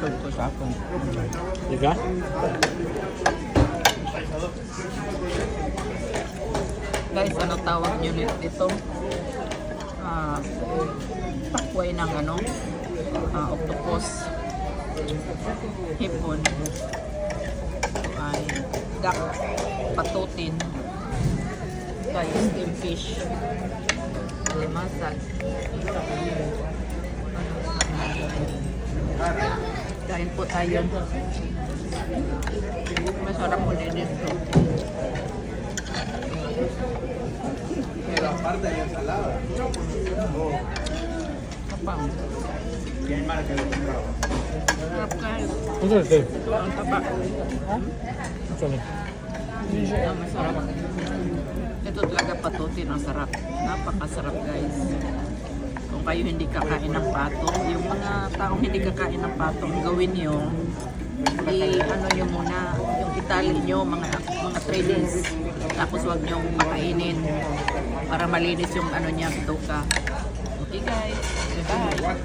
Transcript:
Busog ko sa akong. Diga? Guys, ano tawag nyo dito? Pakway ng ano? Octopus. Hipon. Ay, duck. Patutin. Guys, steam fish. Limasag. Kain po tayo. Masarap po din ito. Aparte de ensalada. Kapang. ¿Qué hay más que lo compraba? Sarap guys. Ano ito? Ito ang taba. Ano? Ang masarap. Ito talaga patutin ang sarap. Napakasarap guys. Kung kayo hindi kakain ng pato, yung mga taong hindi kakain ng pato, ang gawin nyo, ano nyo muna, yung itali nyo, mga 3 days. Tapos wag nyo makainin para malinis yung ano niya, bituka. Okay guys, bye.